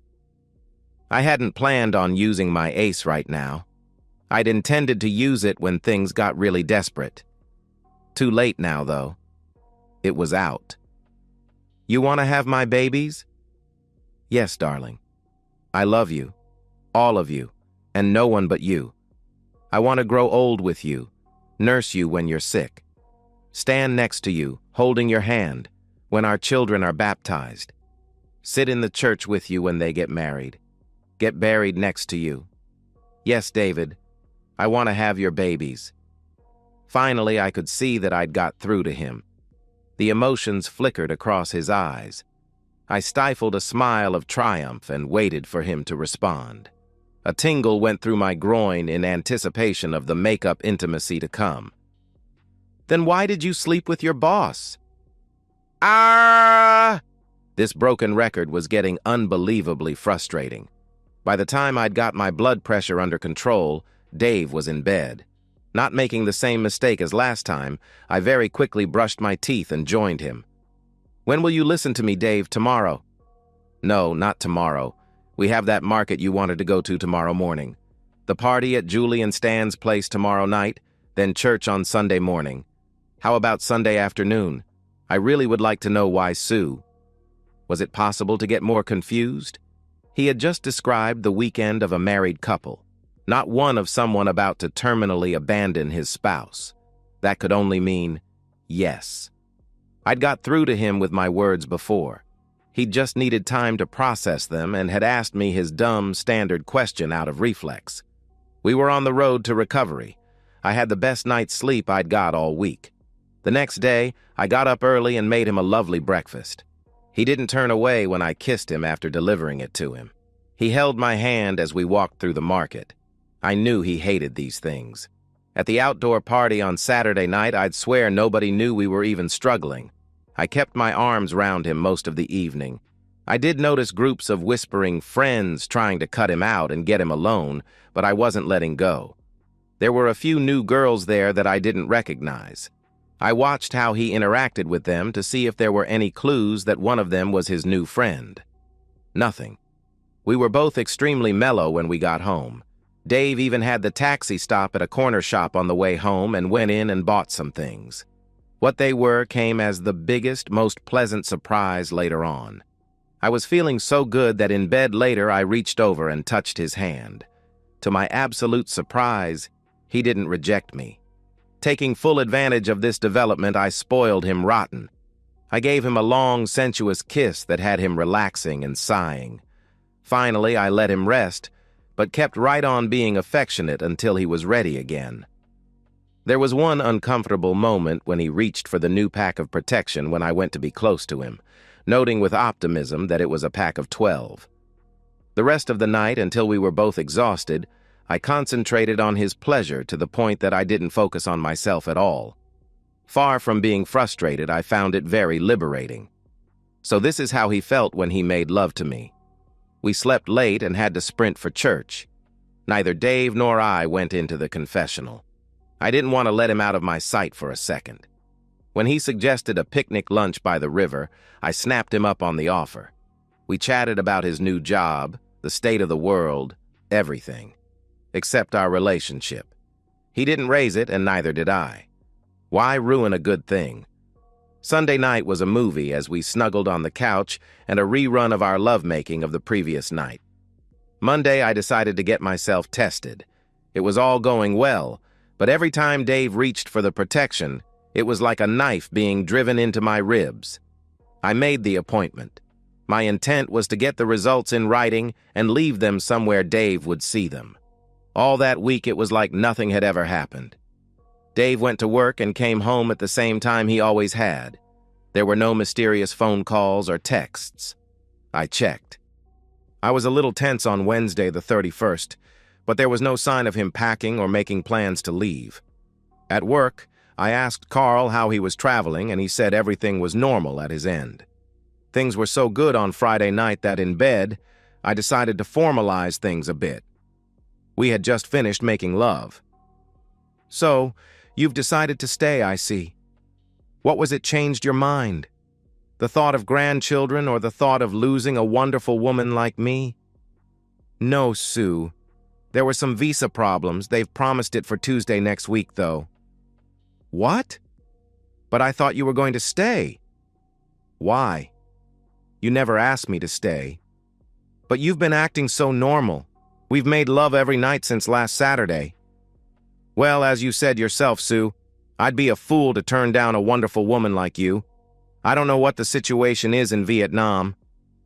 I hadn't planned on using my ace right now. I'd intended to use it when things got really desperate. Too late now, though. It was out. You want to have my babies? Yes, darling. I love you. All of you. And no one but you. I want to grow old with you. Nurse you when you're sick. Stand next to you, holding your hand, when our children are baptized. Sit in the church with you when they get married. Get buried next to you, Yes, David. I want to have your babies. Finally, I could see that I'd got through to him. The emotions flickered across his eyes. I stifled a smile of triumph and waited for him to respond. A tingle went through my groin in anticipation of the make-up intimacy to come. Then why did you sleep with your boss? Ah! This broken record was getting unbelievably frustrating. By the time I'd got my blood pressure under control, Dave was in bed. Not making the same mistake as last time, I very quickly brushed my teeth and joined him. When will you listen to me, Dave, tomorrow? No, not tomorrow. We have that market you wanted to go to tomorrow morning. The party at Julie and Stan's place tomorrow night, then church on Sunday morning. How about Sunday afternoon? I really would like to know why Sue. Was it possible to get more confused? He had just described the weekend of a married couple, not one of someone about to terminally abandon his spouse. That could only mean yes. I'd got through to him with my words before. He'd just needed time to process them and had asked me his dumb, standard question out of reflex. We were on the road to recovery. I had the best night's sleep I'd got all week. The next day, I got up early and made him a lovely breakfast. He didn't turn away when I kissed him after delivering it to him. He held my hand as we walked through the market. I knew he hated these things. At the outdoor party on Saturday night, I'd swear nobody knew we were even struggling. I kept my arms round him most of the evening. I did notice groups of whispering friends trying to cut him out and get him alone, but I wasn't letting go. There were a few new girls there that I didn't recognize. I watched how he interacted with them to see if there were any clues that one of them was his new friend. Nothing. We were both extremely mellow when we got home. Dave even had the taxi stop at a corner shop on the way home and went in and bought some things. What they were came as the biggest, most pleasant surprise later on. I was feeling so good that in bed later I reached over and touched his hand. To my absolute surprise, he didn't reject me. Taking full advantage of this development, I spoiled him rotten. I gave him a long, sensuous kiss that had him relaxing and sighing. Finally, I let him rest, but kept right on being affectionate until he was ready again. There was one uncomfortable moment when he reached for the new pack of protection when I went to be close to him, noting with optimism that it was a pack of 12. The rest of the night, until we were both exhausted, I concentrated on his pleasure to the point that I didn't focus on myself at all. Far from being frustrated, I found it very liberating. So this is how he felt when he made love to me. We slept late and had to sprint for church. Neither Dave nor I went into the confessional. I didn't want to let him out of my sight for a second. When he suggested a picnic lunch by the river, I snapped him up on the offer. We chatted about his new job, the state of the world, everything. Except our relationship. He didn't raise it, and neither did I. Why ruin a good thing? Sunday night was a movie as we snuggled on the couch and a rerun of our lovemaking of the previous night. Monday, I decided to get myself tested. It was all going well, but every time Dave reached for the protection, it was like a knife being driven into my ribs. I made the appointment. My intent was to get the results in writing and leave them somewhere Dave would see them. All that week, it was like nothing had ever happened. Dave went to work and came home at the same time he always had. There were no mysterious phone calls or texts. I checked. I was a little tense on Wednesday the 31st, but there was no sign of him packing or making plans to leave. At work, I asked Carl how he was traveling, and he said everything was normal at his end. Things were so good on Friday night that in bed, I decided to formalize things a bit. We had just finished making love. So, you've decided to stay, I see. What was it changed your mind? The thought of grandchildren or the thought of losing a wonderful woman like me? No, Sue. There were some visa problems. They've promised it for Tuesday next week, though. What? But I thought you were going to stay. Why? You never asked me to stay. But you've been acting so normal. We've made love every night since last Saturday. Well, as you said yourself, Sue, I'd be a fool to turn down a wonderful woman like you. I don't know what the situation is in Vietnam.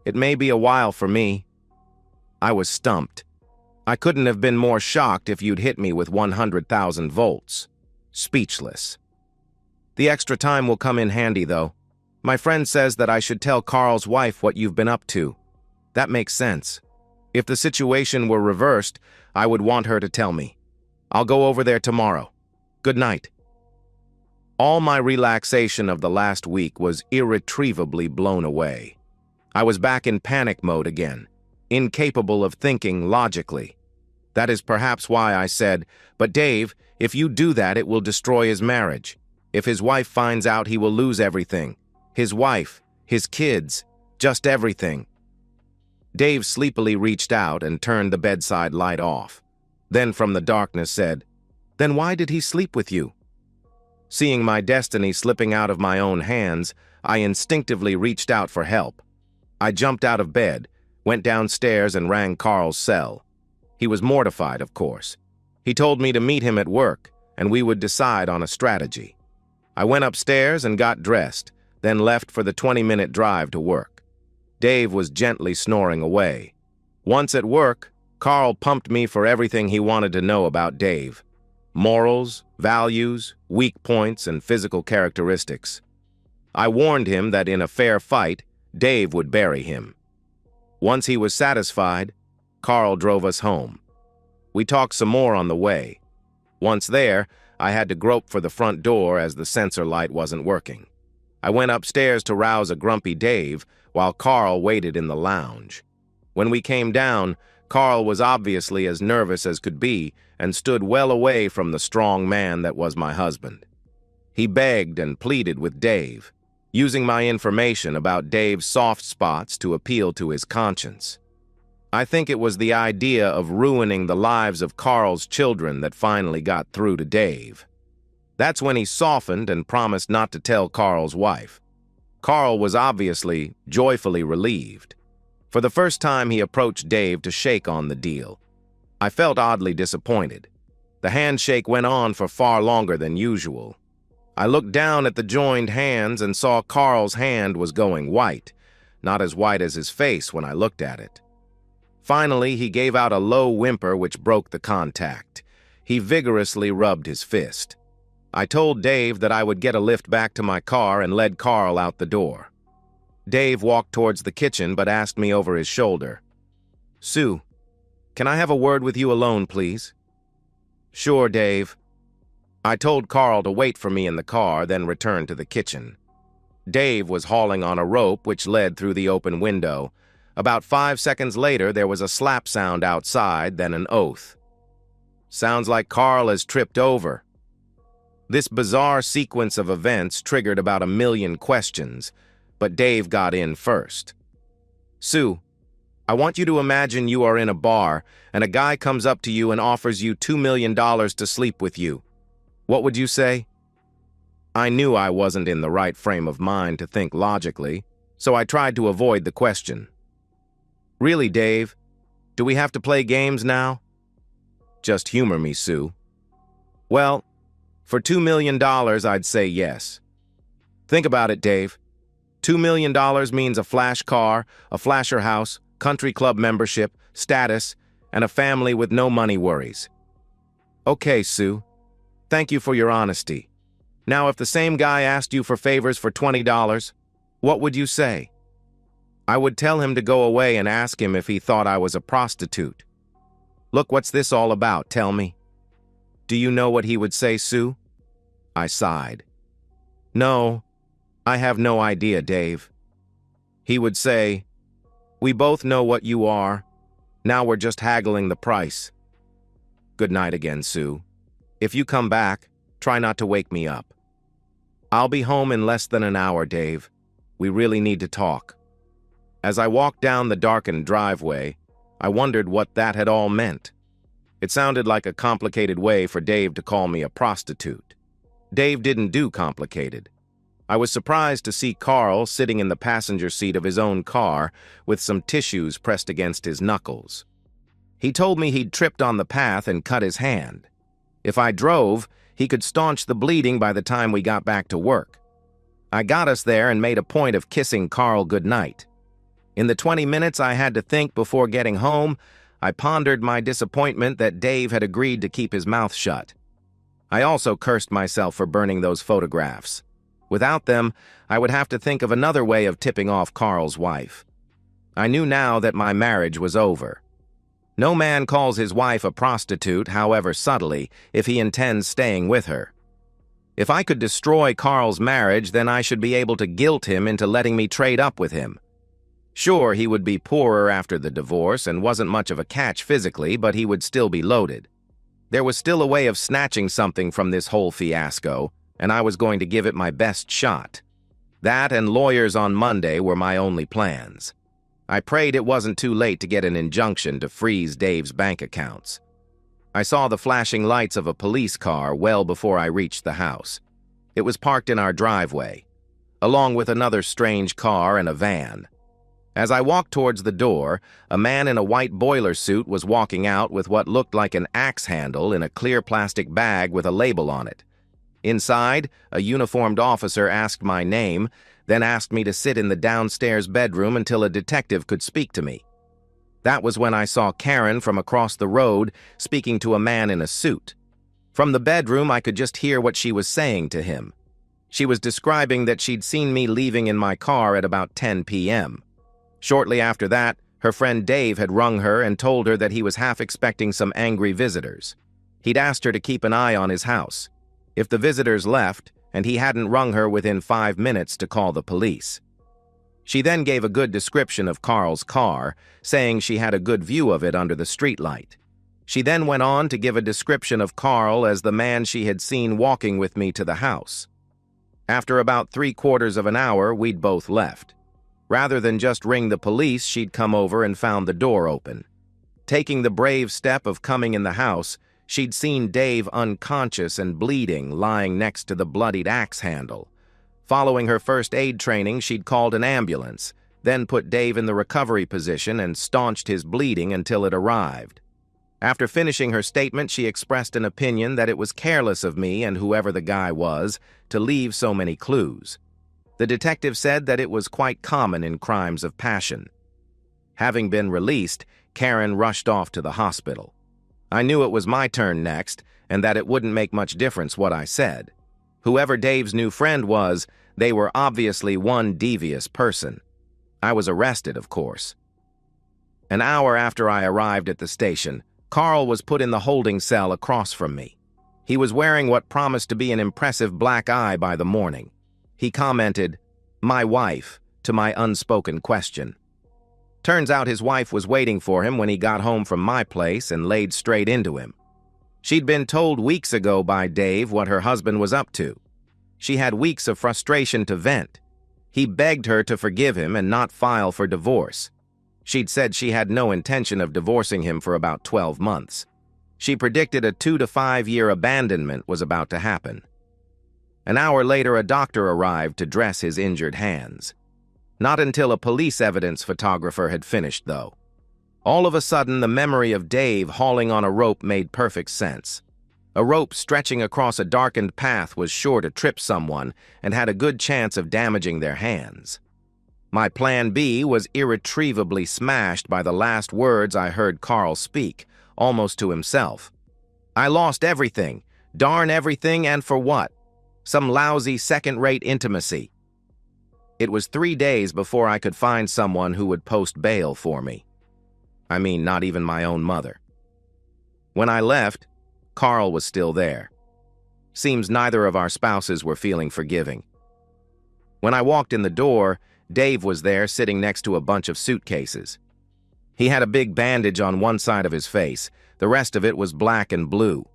It may be a while for me. I was stumped. I couldn't have been more shocked if you'd hit me with 100,000 volts. Speechless. The extra time will come in handy, though. My friend says that I should tell Carl's wife what you've been up to. That makes sense. If the situation were reversed, I would want her to tell me. I'll go over there tomorrow. Good night. All my relaxation of the last week was irretrievably blown away. I was back in panic mode again, incapable of thinking logically. That is perhaps why I said, "But Dave, if you do that, it will destroy his marriage. If his wife finds out, he will lose everything. His wife, his kids, just everything." Dave sleepily reached out and turned the bedside light off. Then from the darkness said, "Then why did he sleep with you?" Seeing my destiny slipping out of my own hands, I instinctively reached out for help. I jumped out of bed, went downstairs and rang Carl's cell. He was mortified, of course. He told me to meet him at work, and we would decide on a strategy. I went upstairs and got dressed, then left for the 20-minute drive to work. Dave was gently snoring away. Once at work, Carl pumped me for everything he wanted to know about Dave. Morals, values, weak points, and physical characteristics. I warned him that in a fair fight, Dave would bury him. Once he was satisfied, Carl drove us home. We talked some more on the way. Once there, I had to grope for the front door as the sensor light wasn't working. I went upstairs to rouse a grumpy Dave while Carl waited in the lounge. When we came down, Carl was obviously as nervous as could be and stood well away from the strong man that was my husband. He begged and pleaded with Dave, using my information about Dave's soft spots to appeal to his conscience. I think it was the idea of ruining the lives of Carl's children that finally got through to Dave. That's when he softened and promised not to tell Carl's wife. Carl was obviously joyfully relieved. For the first time, he approached Dave to shake on the deal. I felt oddly disappointed. The handshake went on for far longer than usual. I looked down at the joined hands and saw Carl's hand was going white, not as white as his face when I looked at it. Finally, he gave out a low whimper which broke the contact. He vigorously rubbed his fist. I told Dave that I would get a lift back to my car and led Carl out the door. Dave walked towards the kitchen but asked me over his shoulder, "Sue, can I have a word with you alone, please?" "Sure, Dave." I told Carl to wait for me in the car, then returned to the kitchen. Dave was hauling on a rope which led through the open window. About 5 seconds later, there was a slap sound outside, then an oath. "Sounds like Carl has tripped over." This bizarre sequence of events triggered about 1,000,000 questions, but Dave got in first. "Sue, I want you to imagine you are in a bar and a guy comes up to you and offers you $2 million to sleep with you. What would you say?" I knew I wasn't in the right frame of mind to think logically, so I tried to avoid the question. "Really, Dave? Do we have to play games now?" "Just humor me, Sue." "Well, for $2 million, I'd say yes." Think about it, Dave. $2 million means a flash car, a flasher house, country club membership, status, and a family with no money worries. Okay, Sue. Thank you for your honesty. Now, if the same guy asked you for favors for $20, what would you say? I would tell him to go away and ask him if he thought I was a prostitute. Look, what's this all about, tell me? Do you know what he would say, Sue? I sighed. No, I have no idea, Dave. He would say, "We both know what you are. Now we're just haggling the price." Good night again, Sue. If you come back, try not to wake me up. I'll be home in less than an hour, Dave. We really need to talk. As I walked down the darkened driveway, I wondered what that had all meant. It sounded like a complicated way for Dave to call me a prostitute. Dave didn't do complicated. I was surprised to see Carl sitting in the passenger seat of his own car with some tissues pressed against his knuckles. He told me he'd tripped on the path and cut his hand. If I drove, he could staunch the bleeding by the time we got back to work. I got us there and made a point of kissing Carl goodnight. In the 20 minutes I had to think before getting home, I pondered my disappointment that Dave had agreed to keep his mouth shut. I also cursed myself for burning those photographs. Without them, I would have to think of another way of tipping off Carl's wife. I knew now that my marriage was over. No man calls his wife a prostitute, however subtly, if he intends staying with her. If I could destroy Carl's marriage, then I should be able to guilt him into letting me trade up with him. Sure, he would be poorer after the divorce and wasn't much of a catch physically, but he would still be loaded. There was still a way of snatching something from this whole fiasco, and I was going to give it my best shot. That and lawyers on Monday were my only plans. I prayed it wasn't too late to get an injunction to freeze Dave's bank accounts. I saw the flashing lights of a police car well before I reached the house. It was parked in our driveway, along with another strange car and a van. As I walked towards the door, a man in a white boiler suit was walking out with what looked like an axe handle in a clear plastic bag with a label on it. Inside, a uniformed officer asked my name, then asked me to sit in the downstairs bedroom until a detective could speak to me. That was when I saw Karen from across the road speaking to a man in a suit. From the bedroom, I could just hear what she was saying to him. She was describing that she'd seen me leaving in my car at about 10 p.m. Shortly after that, her friend Dave had rung her and told her that he was half expecting some angry visitors. He'd asked her to keep an eye on his house. If the visitors left, and he hadn't rung her within 5 minutes to call the police. She then gave a good description of Carl's car, saying she had a good view of it under the streetlight. She then went on to give a description of Carl as the man she had seen walking with me to the house. After about 3/4 of an hour, we'd both left. Rather than just ring the police, she'd come over and found the door open. Taking the brave step of coming in the house, she'd seen Dave unconscious and bleeding, lying next to the bloodied axe handle. Following her first aid training, she'd called an ambulance, then put Dave in the recovery position and staunched his bleeding until it arrived. After finishing her statement, she expressed an opinion that it was careless of me and whoever the guy was to leave so many clues. The detective said that it was quite common in crimes of passion. Having been released, Karen rushed off to the hospital. I knew it was my turn next, and that it wouldn't make much difference what I said. Whoever Dave's new friend was, they were obviously one devious person. I was arrested, of course. An hour after I arrived at the station, Carl was put in the holding cell across from me. He was wearing what promised to be an impressive black eye by the morning. He commented, "My wife," to my unspoken question. Turns out his wife was waiting for him when he got home from my place and laid straight into him. She'd been told weeks ago by Dave what her husband was up to. She had weeks of frustration to vent. He begged her to forgive him and not file for divorce. She'd said she had no intention of divorcing him for about 12 months. She predicted a 2 to 5 year abandonment was about to happen. An hour later, a doctor arrived to dress his injured hands. Not until a police evidence photographer had finished, though. All of a sudden, the memory of Dave hauling on a rope made perfect sense. A rope stretching across a darkened path was sure to trip someone and had a good chance of damaging their hands. My plan B was irretrievably smashed by the last words I heard Carl speak, almost to himself. "I lost everything. Darn everything, and for what? Some lousy second-rate intimacy." It was 3 days before I could find someone who would post bail for me. I mean, not even my own mother. When I left, Carl was still there. Seems neither of our spouses were feeling forgiving. When I walked in the door, Dave was there sitting next to a bunch of suitcases. He had a big bandage on one side of his face. The rest of it was black and blue.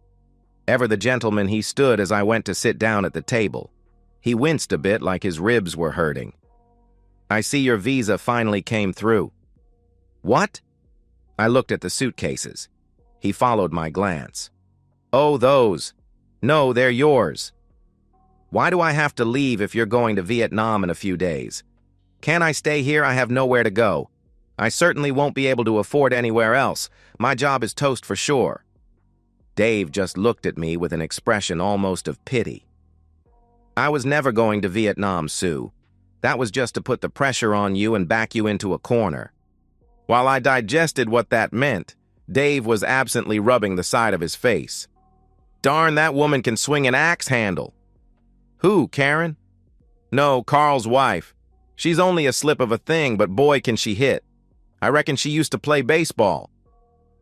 Ever the gentleman he stood as I went to sit down at the table. He winced a bit like his ribs were hurting. "I see your visa finally came through." "What?" I looked at the suitcases. He followed my glance. "Oh, those. No, they're yours." "Why do I have to leave if you're going to Vietnam in a few days? Can't I stay here? I have nowhere to go. I certainly won't be able to afford anywhere else. My job is toast for sure." Dave just looked at me with an expression almost of pity. "I was never going to Vietnam, Sue. That was just to put the pressure on you and back you into a corner." While I digested what that meant, Dave was absently rubbing the side of his face. Darn, that woman can swing an axe handle. Who, Karen? No, Carl's wife. She's only a slip of a thing, but boy can she hit. I reckon she used to play baseball.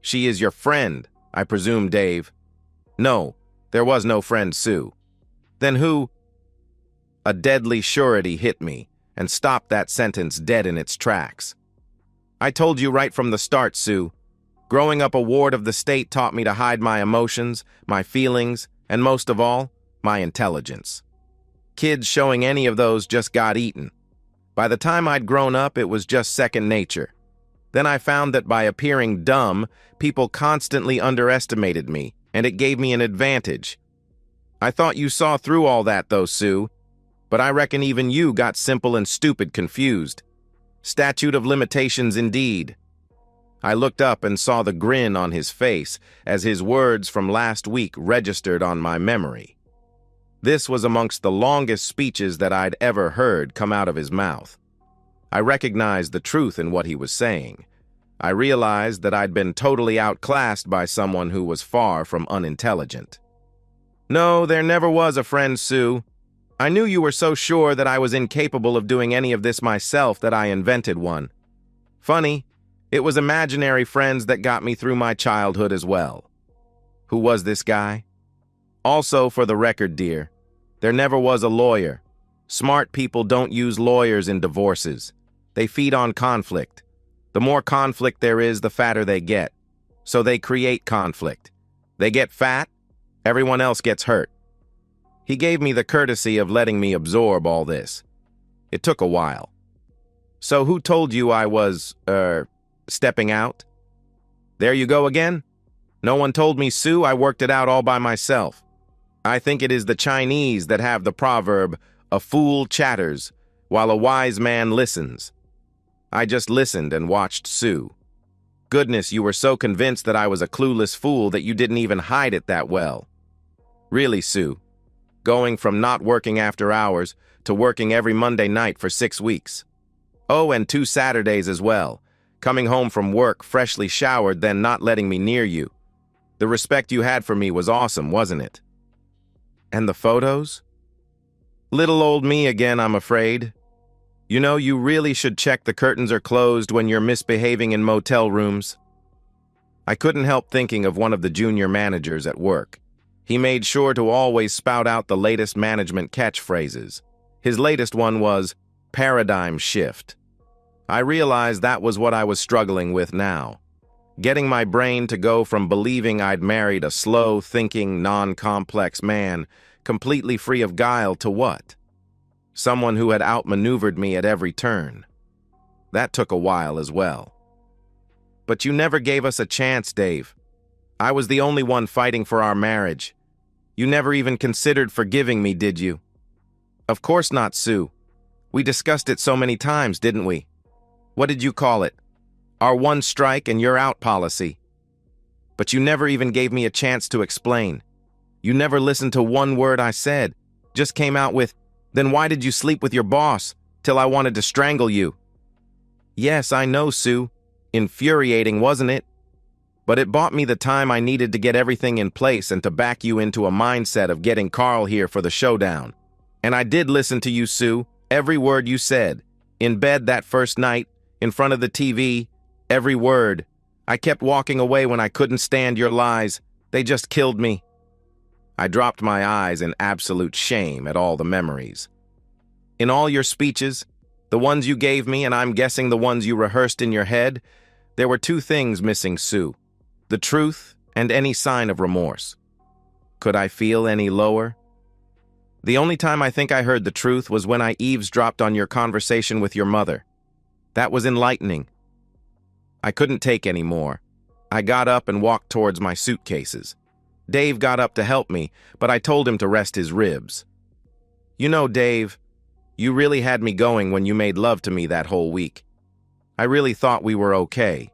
She is your friend, I presume, Dave. No, there was no friend, Sue. Then who? A deadly surety hit me and stopped that sentence dead in its tracks. I told you right from the start, Sue. Growing up a ward of the state taught me to hide my emotions, my feelings, and most of all, my intelligence. Kids showing any of those just got eaten. By the time I'd grown up, it was just second nature. Then I found that by appearing dumb, people constantly underestimated me, and it gave me an advantage. I thought you saw through all that, though, Sue, but I reckon even you got simple and stupid confused. Statute of limitations indeed. I looked up and saw the grin on his face as his words from last week registered on my memory. This was amongst the longest speeches that I'd ever heard come out of his mouth. I recognized the truth in what he was saying. I realized that I'd been totally outclassed by someone who was far from unintelligent. No, there never was a friend, Sue. I knew you were so sure that I was incapable of doing any of this myself that I invented one. Funny, it was imaginary friends that got me through my childhood as well. Who was this guy? Also, for the record, dear, there never was a lawyer. Smart people don't use lawyers in divorces. They feed on conflict. The more conflict there is, the fatter they get. So they create conflict. They get fat, everyone else gets hurt. He gave me the courtesy of letting me absorb all this. It took a while. So who told you I was, stepping out? There you go again? No one told me, Sue. I worked it out all by myself. I think it is the Chinese that have the proverb, a fool chatters, while a wise man listens. I just listened and watched Sue. Goodness, you were so convinced that I was a clueless fool that you didn't even hide it that well. Really, Sue, going from not working after hours to working every Monday night for 6 weeks. Oh, and 2 Saturdays as well. Coming home from work freshly showered, then not letting me near you. The respect you had for me was awesome, wasn't it? And the photos? Little old me again, I'm afraid. You know, you really should check the curtains are closed when you're misbehaving in motel rooms. I couldn't help thinking of one of the junior managers at work. He made sure to always spout out the latest management catchphrases. His latest one was, paradigm shift. I realized that was what I was struggling with now. Getting my brain to go from believing I'd married a slow-thinking, non-complex man, completely free of guile, to what? Someone who had outmaneuvered me at every turn. That took a while as well. But you never gave us a chance, Dave. I was the only one fighting for our marriage. You never even considered forgiving me, did you? Of course not, Sue. We discussed it so many times, didn't we? What did you call it? Our one strike and you're out policy. But you never even gave me a chance to explain. You never listened to one word I said. Just came out with, then why did you sleep with your boss, till I wanted to strangle you? Yes, I know, Sue. Infuriating, wasn't it? But it bought me the time I needed to get everything in place and to back you into a mindset of getting Carl here for the showdown. And I did listen to you, Sue, every word you said. In bed that first night, in front of the TV, every word. I kept walking away when I couldn't stand your lies. They just killed me. I dropped my eyes in absolute shame at all the memories. In all your speeches, the ones you gave me and I'm guessing the ones you rehearsed in your head, there were 2 things missing, Sue. The truth and any sign of remorse. Could I feel any lower? The only time I think I heard the truth was when I eavesdropped on your conversation with your mother. That was enlightening. I couldn't take any more. I got up and walked towards my suitcases. Dave got up to help me, but I told him to rest his ribs. You know, Dave, you really had me going when you made love to me that whole week. I really thought we were okay.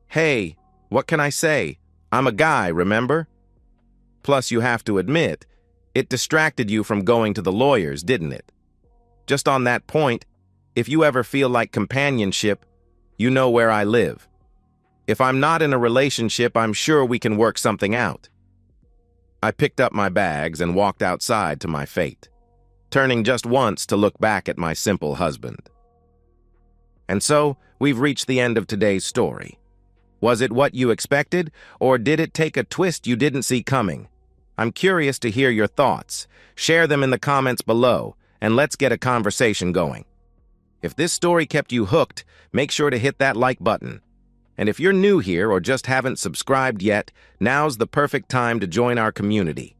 Hey, what can I say? I'm a guy, remember? Plus, you have to admit, it distracted you from going to the lawyers, didn't it? Just on that point, if you ever feel like companionship, you know where I live. If I'm not in a relationship, I'm sure we can work something out. I picked up my bags and walked outside to my fate, turning just once to look back at my simple husband. And so, we've reached the end of today's story. Was it what you expected, or did it take a twist you didn't see coming? I'm curious to hear your thoughts. Share them in the comments below, and let's get a conversation going. If this story kept you hooked, make sure to hit that like button. And if you're new here or just haven't subscribed yet, now's the perfect time to join our community.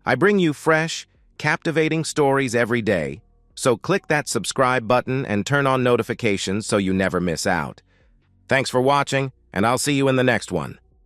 I bring you fresh, captivating stories every day, so click that subscribe button and turn on notifications so you never miss out. Thanks for watching, and I'll see you in the next one.